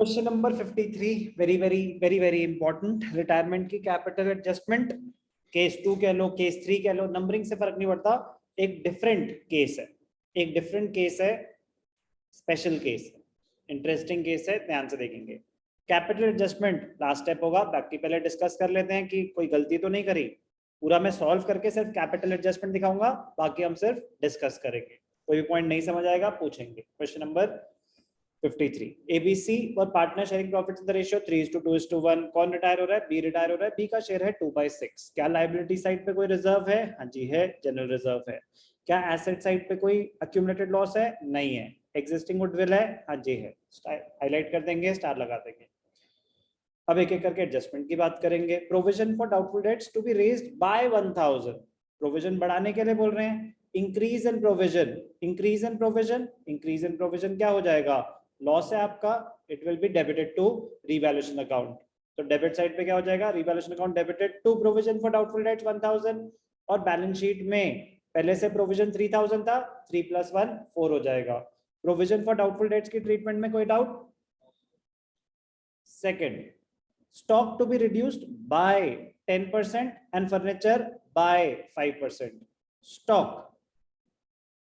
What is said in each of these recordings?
Question number 53 very very very very important. Retirement की capital adjustment, case 2 कह लो, case 3 कह लो, numbering से फर्क नहीं पड़ता। एक डिफरेंट केस है, एक डिफरेंट केस है, स्पेशल केस है, इंटरेस्टिंग केस है, ध्यान से देखेंगे। कैपिटल एडजस्टमेंट लास्ट स्टेप होगा, बाकी पहले डिस्कस कर लेते हैं कि कोई गलती तो नहीं करी। पूरा मैं सॉल्व करके सिर्फ कैपिटल एडजस्टमेंट दिखाऊंगा, बाकी हम सिर्फ डिस्कस करेंगे। कोई भी पॉइंट नहीं समझ आएगा पूछेंगे। क्वेश्चन नंबर 53, ABC और partner sharing profits in the ratio 3:2:1। कौन रिटायर हो रहा है? बी रिटायर हो रहा है। बी का शेयर है 2/6। क्या लायबिलिटी साइड पे कोई रिजर्व है? हाँ जी है, जनरल रिजर्व है। क्या एसेट साइड पे कोई अक्यूमुलेटेड लॉस है? नहीं है। एग्जिस्टिंग गुडविल है? हाँ जी है। हाईलाइट कर देंगे, स्टार लगा देंगे। अब एक एक करके एडजस्टमेंट की बात करेंगे। Provision for doubtful debts to be raised by 1000। Provision बढ़ाने के लिए बोल रहे हैं। Increase in provision, increase in provision, increase in provision क्या हो जाएगा? लॉस है आपका, it will be debited to revaluation account. तो डेबिट साइड पे क्या हो जाएगा? Revaluation account debited to provision for doubtful debts 1000। और बैलेंस शीट में पहले से प्रोविजन 3000 था, 3 + 1 4 हो जाएगा। प्रोविजन फॉर डाउटफुल डेट्स की ट्रीटमेंट में कोई doubt? Second, stock to be reduced by 10% and furniture by 5%. stock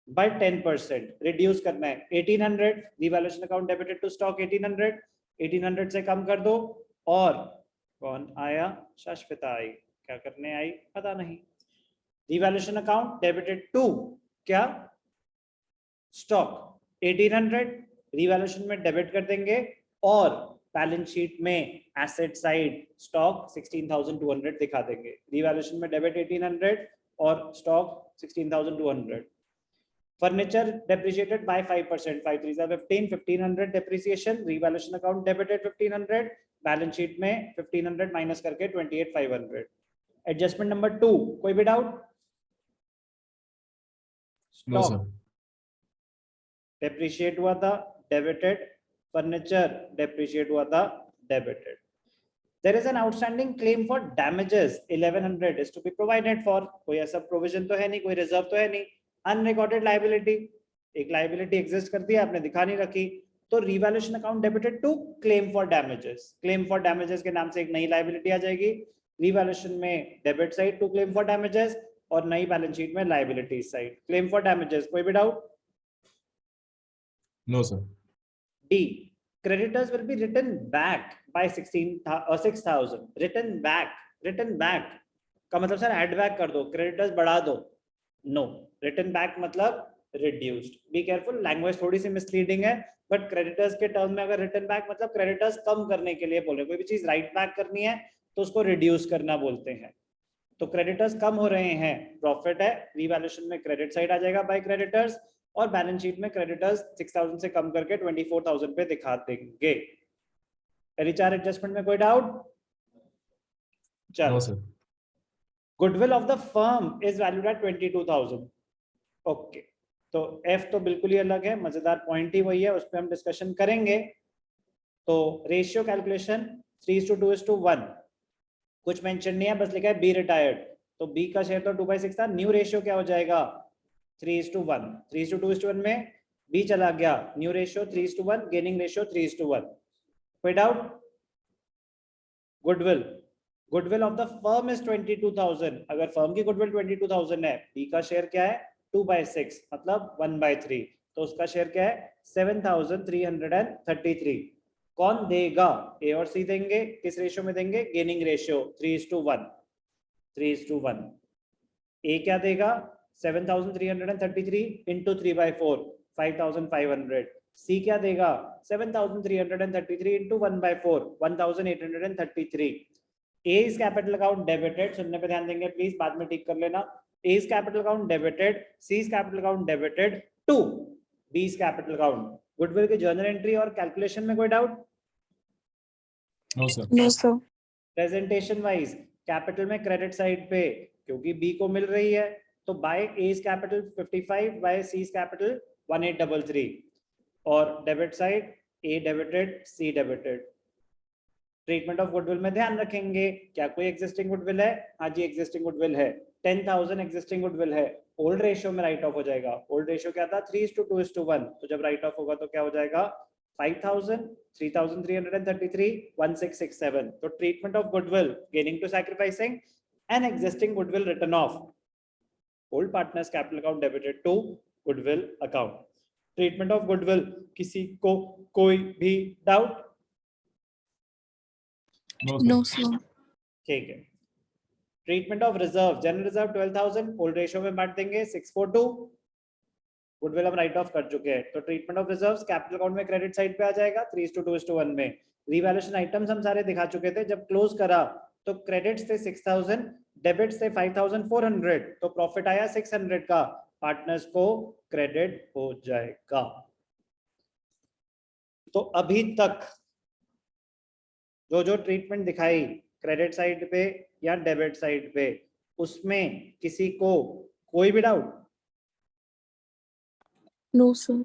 by 10% reduce करना है 1800। Revaluation account debited to stock 1800, 1800 से कम कर दो। और कौन आया? शाश्वता आई। क्या करने आई पता नहीं। रिवैल्यूएशन अकाउंट डेबिटेड टू क्या? स्टॉक 1800 रिवैल्यूएशन में डेबिट कर देंगे। और बैलेंस शीट में एसेट साइड स्टॉक 16200 दिखा देंगे। रिवैल्यूएशन में डेबिट 1800 और stock 16200। Furniture depreciated by 5%, 5 3 15, 1500 depreciation. Revaluation account debited 1500, balance sheet में 1500 माइनस करके 28500। एडजस्टमेंट नंबर 2, कोई भी डाउट? स्टॉक डेप्रिशिएट हुआ था, डेबिटेड। फर्नीचर डेप्रिशिएट हुआ था, debited. There is an outstanding claim for damages 1100 is to be provided for। कोई ऐसा प्रोविजन तो है नहीं, कोई रिजर्व तो है नहीं। अनरिकॉर्डेड लायबिलिटी, एक लायबिलिटी एग्जिस्ट करती है, आपने दिखा नहीं रखी। तो revaluation account debited to claim for damages. Claim for damages के नाम से एक नई लायबिलिटी आ जाएगी। रिवैल्यूएशन में debit side to claim for damages और नई बैलेंस शीट में liability side claim for damages. कोई भी doubt? No sir. D, creditors will be written back by 6000। written back का मतलब सर एड बैक कर दो, क्रेडिटर्स बढ़ा दो। नो, रिटर्न बैक मतलब रिड्यूस्ड। बी केयरफुल, लैंग्वेज थोड़ी सी मिसलीडिंग है, बट क्रेडिटर्स के टर्म में अगर रिटर्न बैक मतलब क्रेडिटर्स कम करने के लिए बोल रहे हैं। कोई भी चीज राइट बैक करनी है तो उसको रिड्यूस करना बोलते हैं। तो क्रेडिटर्स कम हो रहे हैं, प्रॉफिट है। रिवैल्यूएशन में क्रेडिट साइड आ जाएगा बाय क्रेडिटर्स, और बैलेंस शीट में क्रेडिटर्स 6000 से कम करके 24000 पे दिखा देंगे। पहली चार एडजस्टमेंट में कोई डाउट? चलो, goodwill of the firm is valued at 22000। Okay, तो एफ तो बिल्कुल ही अलग है, मजेदार पॉइंट ही वही है, उस पर हम डिस्कशन करेंगे। तो रेशियो कैलकुलेशन 3:2:1, कुछ मेंशन नहीं है, बस लिखा है बी रिटायर्ड। तो बी का शेयर तो 2/6 था। न्यू रेशियो क्या हो जाएगा? 3:1। 3:2:1 में बी चला गया, न्यू रेशियो 3:1, गेनिंग रेशियो 3:1। कोई doubt? Goodwill, goodwill of the firm is 22000। अगर फर्म की गुडविल 22000 है, बी का शेयर क्या है? 2/6 मतलब 1/3, तो उसका शेयर क्या है? 7333। कौन देगा? ए और सी देंगे। किस रेशियो में देंगे? Gaining ratio 3:1। 3:1। ए क्या देगा? 7333 इंटू 3/4, 5500। सी क्या देगा? 7333 into 1/4, 1833। A is capital account debited, सुनने पे ध्यान देंगे प्लीज, बाद में टिक कर लेना। A is capital account debited, C is capital account debited to B is capital account. Goodwill की जर्नल एंट्री और कैलकुलेशन में कोई doubt? No sir. No sir. Presentation wise capital में क्रेडिट साइड पे क्योंकि बी को मिल रही है, तो by A is capital 55, by C is capital 1833, और debit side A debited, C debited. Treatment of goodwill में ध्यान रखेंगे, क्या कोई एग्जिस्टिंग गुडविल है? हाँ जी, एग्जिस्टिंग गुडविल है। 10,000 एग्जिस्टिंग गुडविल है। ओल्ड रेशियो में राइट ऑफ हो जाएगा। ओल्ड रेशियो क्या था? 3:2:1। तो जब राइट ऑफ होगा तो क्या हो जाएगा? 5,000, 3,333, 1,667. तो treatment of goodwill gaining to sacrificing and existing goodwill written off old partners capital account debited to goodwill account. Treatment of goodwill, किसी को कोई भी डाउट? No, sir. ठीक है. Treatment of reserve, general reserve 12,000 old ratio में बांट देंगे 642. Goodwill हम राइट ऑफ कर चुके हैं, तो treatment of reserves capital account में क्रेडिट साइड पे आ जाएगा 3:2:1 में. रिवैल्यूएशन आइटम्स हम सारे दिखा चुके थे. जब क्लोज करा तो क्रेडिट्स थे 6,000, डेबिट्स थे 5,400, तो प्रॉफिट आया 600 का, पार्टनर्स को क्रेडिट हो जाएगा. तो अभी तक जो ट्रीटमेंट दिखाई क्रेडिट साइड पे या डेबिट साइड पे, उसमें किसी को कोई भी डाउट? No sir.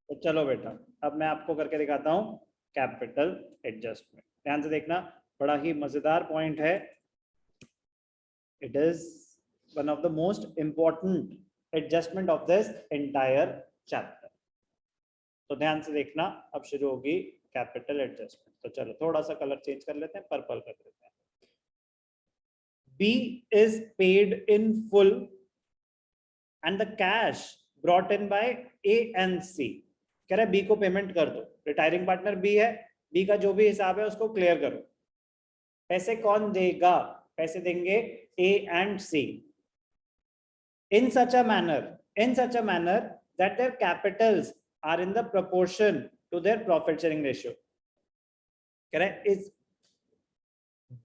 तो चलो बेटा, अब मैं आपको करके दिखाता हूं कैपिटल एडजस्टमेंट. ध्यान से देखना, बड़ा ही मजेदार पॉइंट है. It is one of the most important adjustment of this entire chapter. तो ध्यान से देखना, अब शुरू होगी कैपिटल एडजस्टमेंट. तो चलो थोड़ा सा कलर चेंज कर लेते हैं, पर्पल कर देते हैं. B is paid in full and the cash brought in by A and C. कह रहा है B को पेमेंट कर दो. रिटायरिंग पार्टनर B है, B का जो भी हिसाब है उसको क्लियर करो. पैसे कौन देगा? पैसे देंगे A and C. In such a manner that their capitals are in the proportion to their profit sharing ratio. कह रहा है इस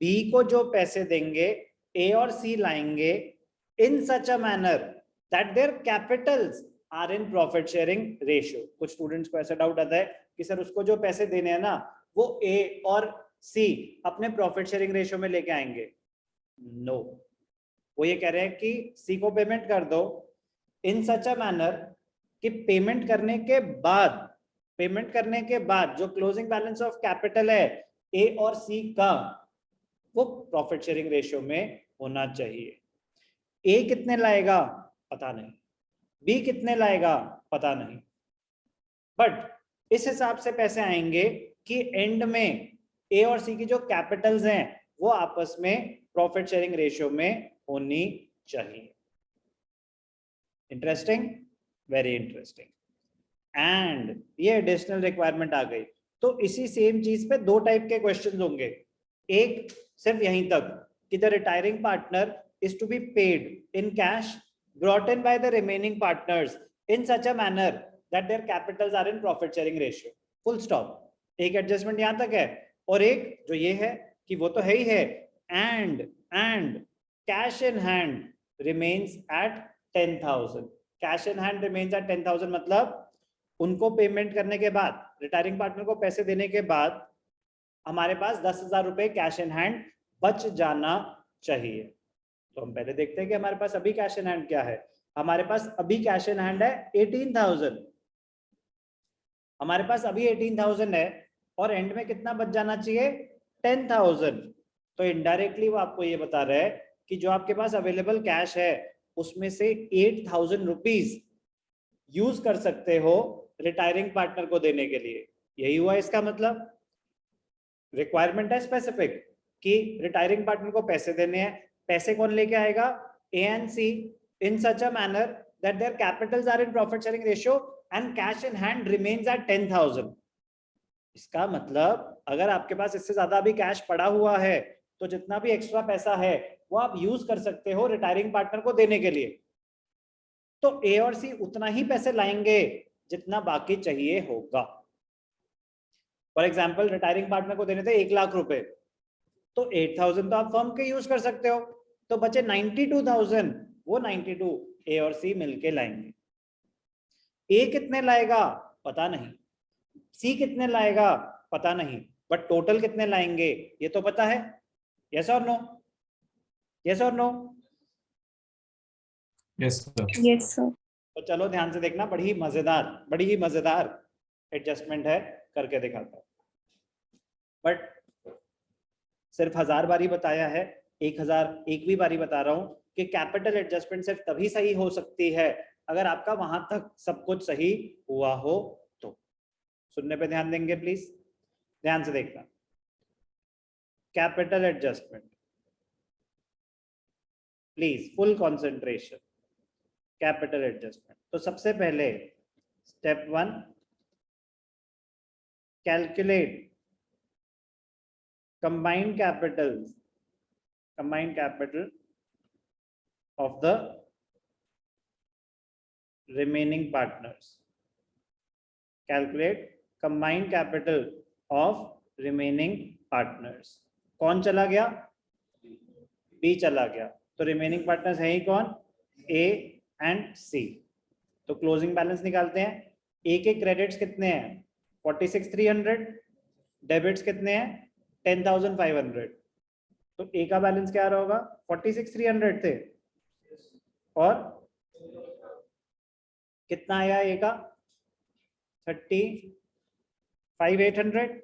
B को जो पैसे देंगे A और C लाएंगे in such a manner that their capitals are in profit sharing ratio. कुछ स्टूडेंट्स को ऐसा डाउट आता है कि सर उसको जो पैसे देने हैं ना वो A और C अपने प्रॉफिट शेयरिंग रेशियो में लेके आएंगे. नो, वो ये कह रहे हैं कि C को पेमेंट कर दो in such a manner कि पेमेंट करने के बाद जो क्लोजिंग बैलेंस ऑफ कैपिटल है A और C का, वो प्रॉफिट शेयरिंग रेशियो में होना चाहिए. A कितने लाएगा पता नहीं, B कितने लाएगा पता नहीं, बट इस हिसाब से पैसे आएंगे कि एंड में A और C की जो कैपिटल्स हैं वो आपस में प्रॉफिट शेयरिंग रेशियो में होनी चाहिए. Interesting, very interesting. एंड ये एडिशनल रिक्वायरमेंट आ गई. तो इसी सेम चीज पे दो टाइप के क्वेश्चंस होंगे. एक सिर्फ यहीं तक कि the retiring partner is to be paid in cash brought in by the remaining partners in such a manner that their capitals are in profit sharing ratio. Full stop. एक adjustment यहां तक है, और एक जो ये है कि वो तो है ही है, and cash in hand remains at 10,000. Cash in hand remains at 10,000 मतलब उनको पेमेंट करने के बाद, रिटायरिंग पार्टनर को पैसे देने के बाद हमारे पास 10,000 रुपए कैश इन हैंड बच जाना चाहिए. तो हम पहले देखते हैं कि हमारे पास अभी कैश इन हैंड क्या है. हमारे पास अभी कैश इन हैंड है 18,000. हमारे पास अभी 18,000 है और एंड में कितना बच जाना चाहिए? 10,000. तो इनडायरेक्टली वो आपको ये बता रहा है कि जो आपके पास अवेलेबल कैश है उसमें से 8,000 रुपीज यूज कर सकते हो रिटायरिंग पार्टनर को देने के लिए. यही हुआ इसका मतलब. रिक्वायरमेंट है स्पेसिफिक कि रिटायरिंग पार्टनर को पैसे देने हैं. पैसे कौन लेके आएगा? A and C in such a manner that their capitals are in profit sharing ratio and cash in hand remains at 10,000. इसका मतलब अगर आपके पास इससे ज्यादा अभी कैश पड़ा हुआ है तो जितना भी एक्स्ट्रा पैसा है वो आप यूज कर सकते हो रिटायरिंग पार्टनर को देने के लिए. तो A और C उतना ही पैसे लाएंगे जितना बाकी चाहिए होगा. फॉर एग्जाम्पल रिटायरिंग पार्टनर को देने थे 1 लाख रुपए, तो 8,000 तो आप फर्म के यूज कर सकते हो, तो बचे 92,000. वो 92 A और C मिलके लाएंगे. A कितने लाएगा पता नहीं, C कितने लाएगा पता नहीं, बट टोटल कितने लाएंगे ये तो पता है. यस और नो? यस और no? Yes, sir. Yes sir. तो चलो ध्यान से देखना, बड़ी ही मजेदार एडजस्टमेंट है, करके दिखाता हूं. बट सिर्फ 1000 बारी बताया है, 1001वीं बारी बता रहा हूं कि कैपिटल एडजस्टमेंट सिर्फ तभी सही हो सकती है अगर आपका वहां तक सब कुछ सही हुआ हो. तो सुनने पे ध्यान देंगे प्लीज, ध्यान से देखना। Capital adjustment, please full concentration. Capital adjustment, तो सबसे पहले step 1, calculate combined capital of the remaining partners. Calculate combined capital of remaining partners. कौन चला गया? B चला गया, तो रिमेनिंग पार्टनर्स है ही कौन? A and C। तो क्लोजिंग बैलेंस निकालते हैं। A के क्रेडिट्स कितने हैं? 46,300। डेबिट्स कितने हैं? 10,500। तो A का बैलेंस क्या रहा होगा? 46,300 थे, और कितना आया A का? 35,800।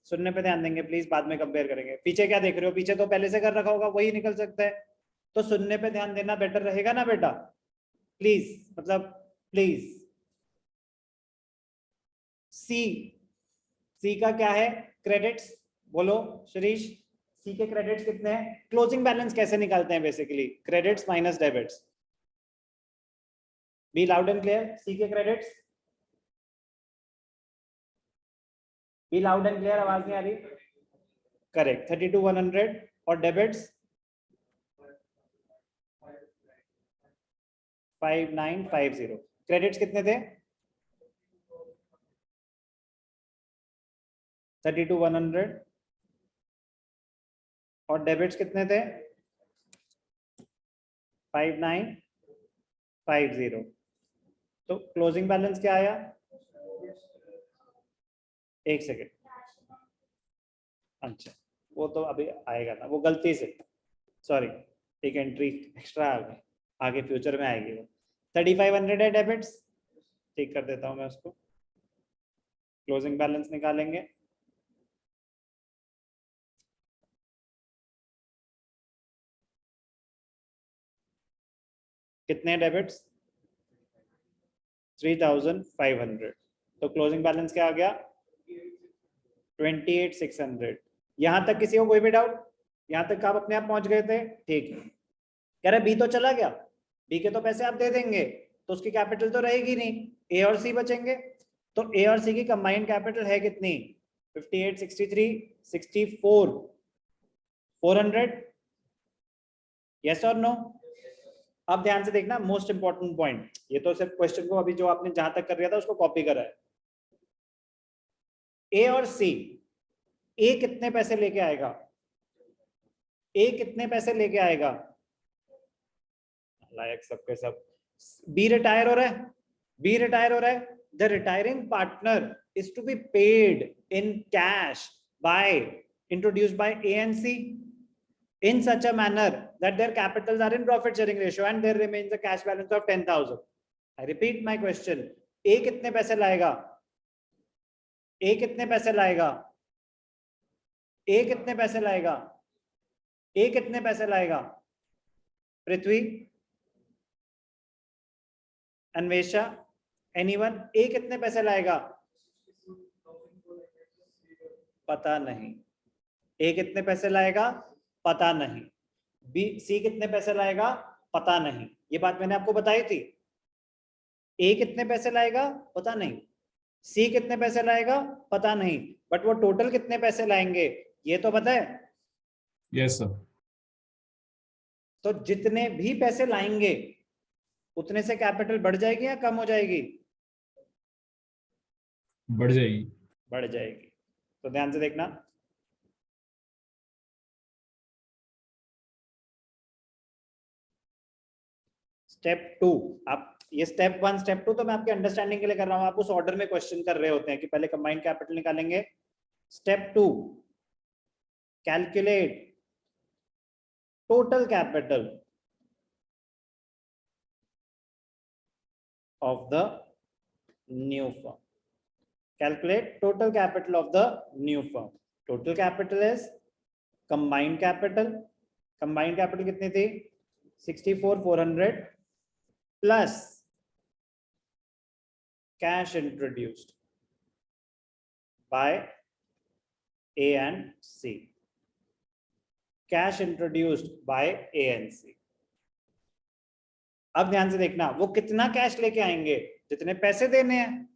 सुनने पे ध्यान देंगे प्लीज, बाद में कंपेयर करेंगे। पीछे क्या देख रहे हो? पीछे तो पहले से कर रखा होगा, वही निकल सकता है। तो सुनने पे ध्यान देना बेटर रहेगा ना बेटा, प्लीज, मतलब प्लीज। सी का क्या है? क्रेडिट्स। बोलो शिरीष, सी के क्रेडिट्स कितने हैं? क्लोजिंग बैलेंस कैसे निकालते हैं basically? Credits minus debits. Be loud and clear. C के credits, be loud and clear, आवाज नहीं आ रही। करेक्ट, 32,100। और डेबिट्स 5,950। क्रेडिट्स कितने थे? 32,100। और डेबिट्स कितने थे? 5,950। तो क्लोजिंग बैलेंस क्या आया? एक सेकेंड, अच्छा वो तो अभी आएगा ना, वो गलती से, सॉरी, एक एंट्री एक्स्ट्रा आ गई, आगे फ्यूचर में आएगी वो। 3,500 है डेबिट्स, ठीक कर देता हूं मैं उसको। क्लोजिंग बैलेंस निकालेंगे। कितने डेबिट्स? 3,500। तो क्लोजिंग बैलेंस क्या आ गया? 28,600। यहां तक किसी को कोई भी डाउट? यहां तक आप अपने आप पहुंच गए थे? ठीक है। कह रहे बी तो चला गया, बी के तो पैसे आप दे देंगे, तो उसकी कैपिटल तो रहेगी नहीं, ए और सी बचेंगे। तो ए और सी की कंबाइंड कैपिटल है कितनी? 58, 63, 64, 400। यस और नो? अब ध्यान से देखना, मोस्ट इंपॉर्टेंट पॉइंट, ये तो सिर्फ क्वेश्चन को अभी जो आपने जहां तक कर रहा था उसको कॉपी करा है। ए और सी, ए कितने पैसे लेके आएगा? ए कितने पैसे लेके आएगा? लायक सबके सब। बी रिटायर हो रहा है, बी रिटायर हो रहा है। The retiring partner is to be paid in cash by introduced by A and C in such a manner that their capitals are in profit sharing ratio and there remains a cash balance of 10,000. I repeat my question. A कितने पैसे लाएगा? A कितने पैसे लाएगा? A कितने पैसे लाएगा? A कितने पैसे लाएगा? पृथ्वी, अन्वेषा, एनीवन? A कितने पैसे लाएगा? पता नहीं। A कितने पैसे लाएगा? पता नहीं। बी, सी कितने पैसे लाएगा? पता नहीं। ये बात मैंने आपको बताई थी। ए कितने पैसे लाएगा? पता नहीं। सी कितने पैसे लाएगा? पता नहीं। बट वो टोटल कितने पैसे लाएंगे ये तो पता है। Yes sir. तो जितने भी पैसे लाएंगे उतने से कैपिटल बढ़ जाएगी या कम हो जाएगी? बढ़ जाएगी। बढ़ जाएगी। तो ध्यान से देखना, स्टेप 2। आप ये स्टेप 1 स्टेप 2 तो मैं आपके अंडरस्टैंडिंग के लिए कर रहा हूं, आप उस ऑर्डर में क्वेश्चन कर रहे होते हैं कि पहले कंबाइंड कैपिटल निकालेंगे। Step 2, calculate total capital of the new firm. Calculate total capital of the new firm. Total capital is combined capital. Combined capital कितनी थी? 64,400 plus cash introduced. By A and C, cash introduced by A and C. अब ध्यान से देखना, वो कितना cash लेके आएंगे, जितने पैसे देने हैं।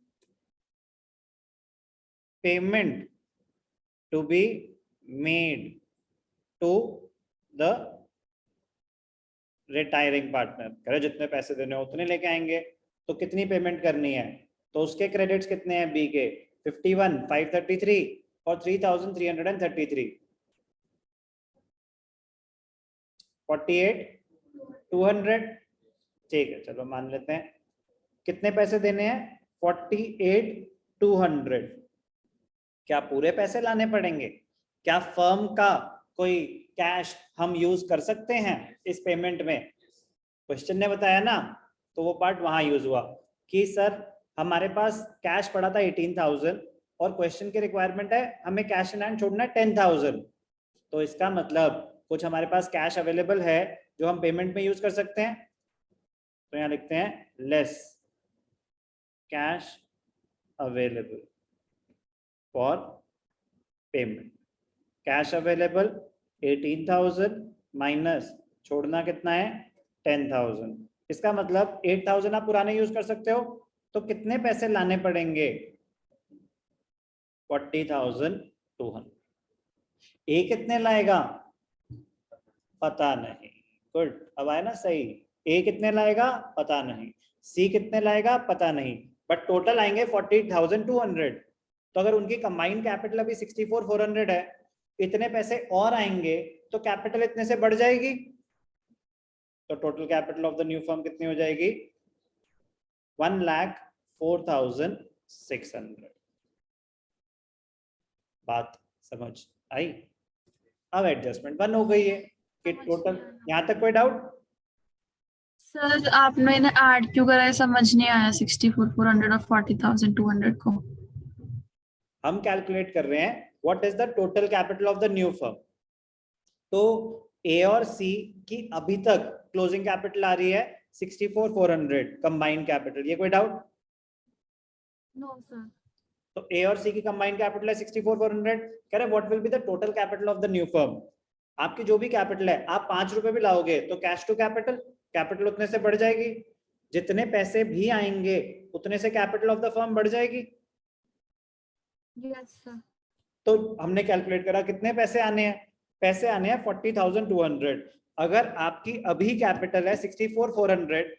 Payment to be made to the retiring partner, कह जितने पैसे देने हैं उतने लेके आएंगे। तो कितनी पेमेंट करनी है, तो उसके क्रेडिट्स कितने हैं बी के, 51, 533 और 3333, 48, 200। ठीक है, चलो मान लेते हैं कितने पैसे देने हैं, 48, 200। क्या पूरे पैसे लाने पड़ेंगे, क्या फर्म का कोई कैश हम यूज कर सकते हैं इस पेमेंट में? क्वेश्चन ने बताया ना, तो वो पार्ट वहां यूज हुआ कि सर हमारे पास कैश पड़ा था 18,000 और क्वेश्चन की रिक्वायरमेंट है हमें कैश इन हैंड छोड़ना है 10,000। तो इसका मतलब कुछ हमारे पास कैश अवेलेबल है जो हम पेमेंट में यूज कर सकते हैं। तो यहाँ लिखते हैं less cash available for payment. Cash available 18,000 minus छोड़ना कितना है 10,000। इसका मतलब 8,000 आप पुराने यूज कर सकते हो, तो कितने पैसे लाने पड़ेंगे, 40,200। ए कितने लाएगा पता नहीं, गुड, अब आया ना सही। ए कितने लाएगा पता नहीं, सी कितने लाएगा पता नहीं, बट टोटल आएंगे 40,200। तो अगर उनकी कंबाइंड कैपिटल अभी 64,400 है, इतने पैसे और आएंगे तो कैपिटल इतने से बढ़ जाएगी। तो total capital of the new firm कितनी हो जाएगी, 1,04,600। बात समझ आई? अब एडजस्टमेंट 1 हो गई है कि टोटल, यहां तक कोई डाउट? सर आपने ऐड क्यों करा है समझ नहीं आया, 64,400 और 40,200 को। हम कैलकुलेट कर रहे हैं what is the total capital of the new firm. तो ए और सी की अभी तक क्लोजिंग कैपिटल आ रही है 64,400 कंबाइंड कैपिटल, ये कोई डाउट? No sir. तो ए और सी की कंबाइंड कैपिटल है 64,400। कह रहे what will be the total capital of the new firm. आपकी जो भी कैपिटल है, आप 5 रुपए भी लाओगे तो कैश टू कैपिटल, कैपिटल उतने से बढ़ जाएगी। जितने पैसे भी आएंगे उतने से कैपिटल ऑफ द फर्म बढ़ जाएगी। Yes sir. तो हमने कैलकुलेट करा कितने पैसे आने हैं, पैसे आने हैं 40,200। अगर आपकी अभी कैपिटल है 64,400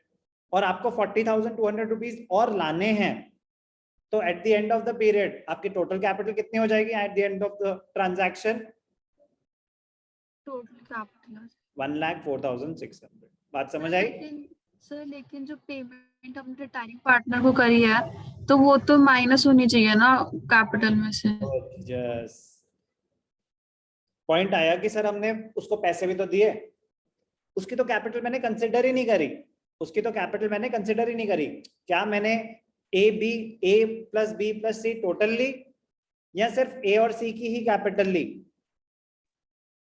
और आपको 40,200 रुपीज और लाने हैं, तो at the end of the period आपकी टोटल कैपिटल कितनी हो जाएगी at the end of the transaction? Total capital 1,04,600। बात समझ आई? सर लेकिन जो पेमेंट हमने रिटायरिंग पार्टनर को करी है तो वो तो माइनस होनी चाहिए ना कैपिटल में से। जस्ट पॉइंट आया कि सर हमने उसको पैसे भी तो दिए, उसकी तो कैपिटल मैंने कंसिडर ही नहीं करी, उसकी तो कैपिटल मैंने कंसिडर ही नहीं करी। क्या मैंने ए प्लस बी प्लस सी टोटल ली या सिर्फ ए और सी की ही कैपिटल ली?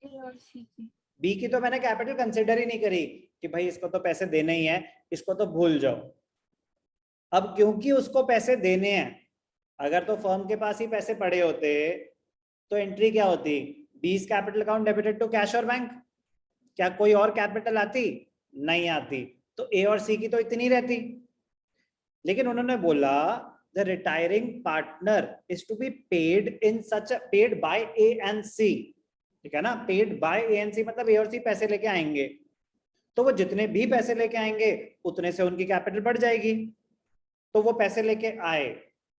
ए और सी की। बी की तो मैंने कैपिटल कंसिडर ही नहीं करी कि भाई इसको तो पैसे देने ही है, इसको तो भूल जाओ। अब क्योंकि उसको पैसे देने हैं, अगर तो फर्म के पास ही पैसे पड़े होते तो एंट्री क्या होती, B's capital account debited to cash और बैंक। क्या कोई और कैपिटल आती? नहीं आती। तो ए और सी की तो इतनी रहती। लेकिन उन्होंने बोला the retiring partner is to be paid in such paid by A and C, ठीक है ना, paid by A and C मतलब ए और सी पैसे लेके आएंगे, तो वो जितने भी पैसे लेके आएंगे उतने से उनकी कैपिटल बढ़ जाएगी। तो वो पैसे लेके आए,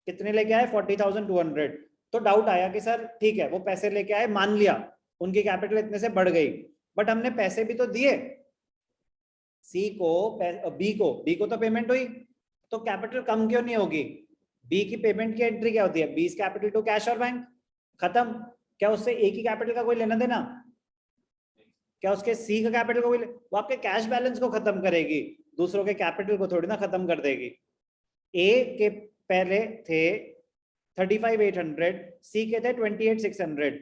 कितने लेके आए 40,200। तो डाउट आया कि सर ठीक है वो पैसे लेके आए, मान लिया उनकी कैपिटल इतने से बढ़ गई, बट हमने पैसे भी तो दिए सी को, बी को तो पेमेंट हुई, तो कैपिटल कम क्यों नहीं होगी? बी की पेमेंट की एंट्री क्या होती है, बीस कैपिटल टू कैश और बैंक, खत्म। क्या उससे ए की कैपिटल का कोई लेना देना? क्या उसके सी का कैपिटल को कोई वो आपके कैश बैलेंस को खत्म करेगी, दूसरों के कैपिटल को थोड़ी ना खत्म कर देगी। ए के पहले थे 35,800, सी के थे 28,600,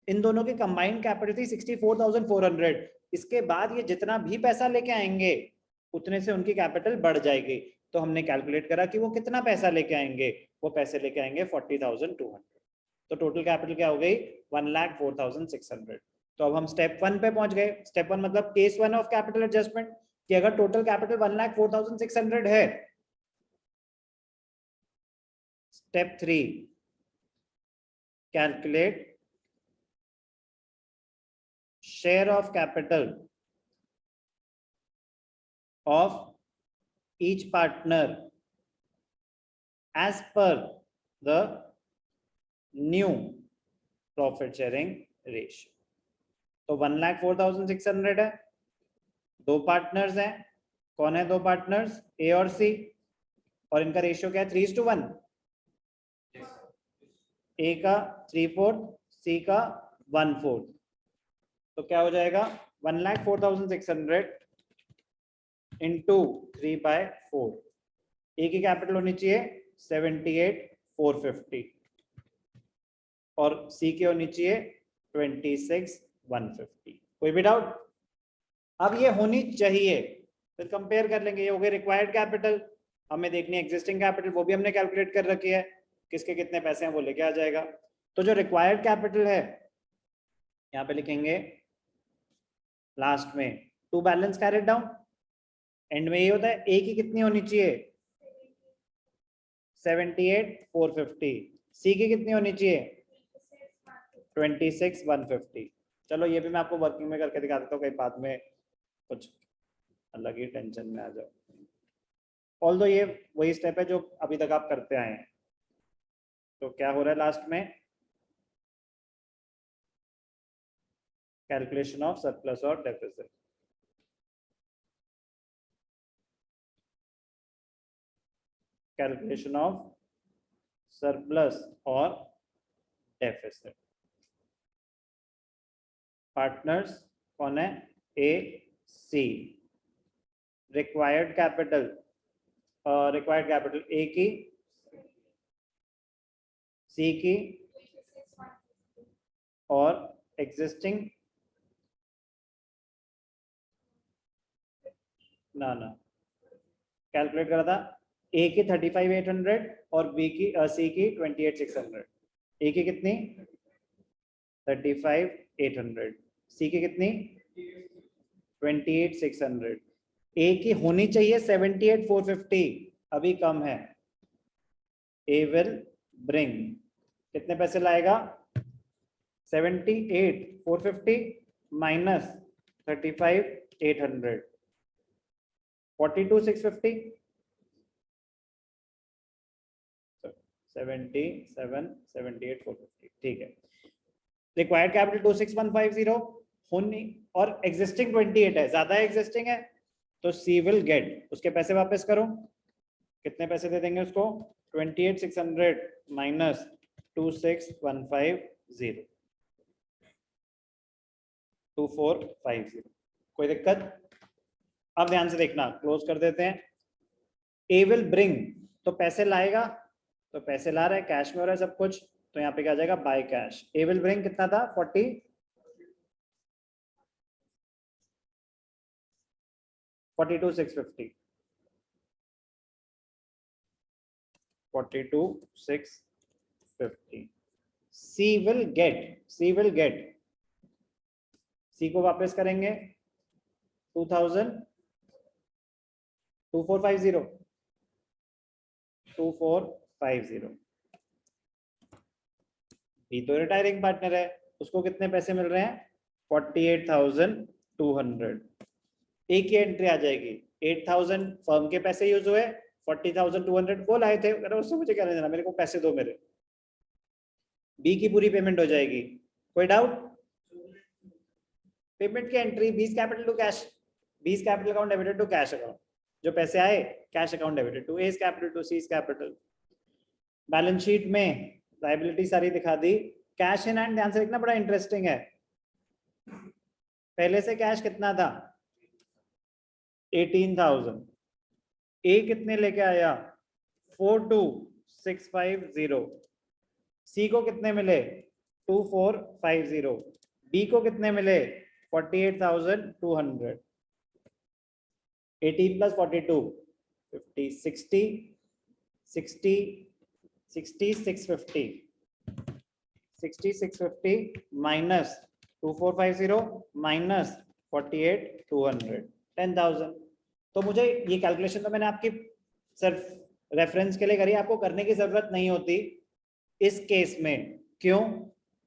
इन दोनों की कंबाइंड कैपिटल थी 64,400। इसके बाद ये जितना भी पैसा लेके आएंगे उतने से उनकी कैपिटल बढ़ जाएगी। तो हमने कैलकुलेट करा कि वो कितना पैसा लेके आएंगे, वो पैसे लेके आएंगे 40,200। तो टोटल कैपिटल क्या हो गई 1,04,600। तो अब हम स्टेप 1 पे पहुंच गए। स्टेप 1 मतलब केस 1 ऑफ कैपिटल एडजस्टमेंट कि अगर टोटल कैपिटल 1,04,600 है। Step 3 calculate share of capital of each partner as per the new profit sharing ratio। तो 1,04,600 है, दो पार्टनर्स हैं। कौन है दो पार्टनर्स? ए और सी। और इनका रेशियो क्या है? 3:1। ए का 3/4, सी का 1/4। तो क्या हो जाएगा 1,04,600 इंटू 3/4। ए की कैपिटल होनी चाहिए 78,450 और सी की होनी चाहिए 26,150। कोई भी डाउट? अब ये होनी चाहिए, फिर कंपेयर कर लेंगे। ये हो गए रिक्वायर्ड कैपिटल। हमें देखनी है एग्जिस्टिंग कैपिटल, वो भी हमने कैलकुलेट कर रखी है, किसके कितने पैसे हैं वो लेके आ जाएगा। तो जो रिक्वायर्ड कैपिटल है यहाँ पे लिखेंगे लास्ट में to balance carried down. End में ये होता है ए की कितनी होनी चाहिए 78,450, सी की कितनी होनी चाहिए 26,150। चलो ये भी मैं आपको वर्किंग में करके दिखा देता हूँ, कहीं बाद में कुछ अलग ही टेंशन में आ जाओ। ऑल्दो ये वही स्टेप है जो अभी तक आप करते आए हैं। तो क्या हो रहा है लास्ट में? कैलकुलेशन ऑफ सरप्लस और डेफिसिट। कैलकुलेशन ऑफ सरप्लस और डेफिसिट। पार्टनर्स कौन है? ए सी। रिक्वायर्ड कैपिटल ए की, सी की और एग्जिस्टिंग ना कैलकुलेट करा था ए की 35,800 और बी की सी की 28,600। ए की कितनी 35,800, सी की कितनी 28,600। ए की होनी चाहिए 78,450, अभी कम है। ए विल ब्रिंग कितने पैसे लाएगा 78,450 माइनस 35,800 42,650 78,450। ठीक है। रिक्वायर्ड कैपिटल 26,150 होनी और एग्जिस्टिंग 28 है, ज्यादा एग्जिस्टिंग है तो सी विल गेट, उसके पैसे वापस करो। कितने पैसे दे देंगे उसको 28,600 माइनस 26,150 2450। कोई दिक्कत? अब ध्यान से देखना, क्लोज कर देते हैं। ए विल ब्रिंग तो पैसे लाएगा, तो पैसे ला रहा है, कैश में हो रहा है सब कुछ, तो यहाँ पे क्या आ जाएगा by cash. A will bring कितना था 42,650 42,650। सी विल गेट सी को वापस करेंगे 2450। बी तो रिटायरिंग पार्टनर है, उसको कितने पैसे मिल रहे हैं 48,200। ए की एंट्री आ जाएगी 8,000 फर्म के पैसे यूज हुए, 40,200 वो लाए थे, अरे उससे मुझे क्या लेना देना, मेरे को पैसे दो मेरे। बी की पूरी पेमेंट हो जाएगी। कोई डाउट? पेमेंट की entry 20 capital to cash, 20 capital account debited to cash account. जो पैसे आए cash account debited to A's capital to C's capital. Balance sheet में लायबिलिटी सारी दिखा दी। कैश इन हैंड ध्यान से देखना, बड़ा इंटरेस्टिंग है। पहले से कैश कितना था 18,000। ए कितने लेके आया 42,650। सी को कितने मिले 2450। बी को कितने मिले 48,200। 18 प्लस 42 50 60 60 60 650। 6650 minus 2450 minus 48200 10,000। तो मुझे ये कैलकुलेशन तो मैंने आपकी सिर्फ रेफरेंस के लिए करी, आपको करने की जरूरत नहीं होती इस केस में। क्यों?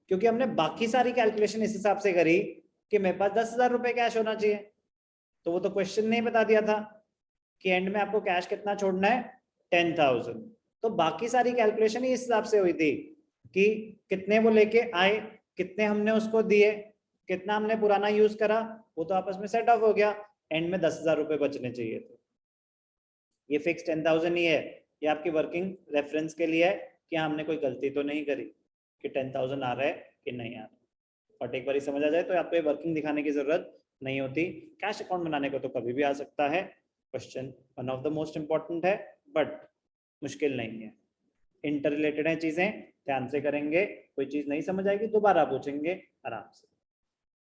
क्योंकि हमने बाकी सारी कैलकुलेशन इस हिसाब से करी कि मेरे पास 10,000 रुपए कैश होना चाहिए, तो वो तो क्वेश्चन ने बता दिया था कि एंड में आपको कैश कितना छोड़ना है 10,000। तो बाकी सारी कैलकुलेशन ही इस हिसाब से हुई थी कि कितने वो लेके आए, कितने हमने उसको दिए, कितना हमने पुराना यूज करा, वो तो आपस में सेट ऑफ हो गया, एंड में 10,000 रुपए बचने चाहिए थे। ये फिक्स 10,000 ही है, ये आपकी वर्किंग रेफरेंस के लिए है कि हमने कोई गलती तो नहीं करी कि 10,000 आ रहा है कि नहीं आ रहा। और एक बार समझ आ जाए तो आपको ये वर्किंग दिखाने की जरूरत नहीं होती। कैश अकाउंट बनाने को तो कभी भी आ सकता है question, one of the most important है, बट मुश्किल नहीं है। इंटर रिलेटेड है चीजें, ध्यान से करेंगे, कोई चीज नहीं समझ आएगी दोबारा पूछेंगे आराम से।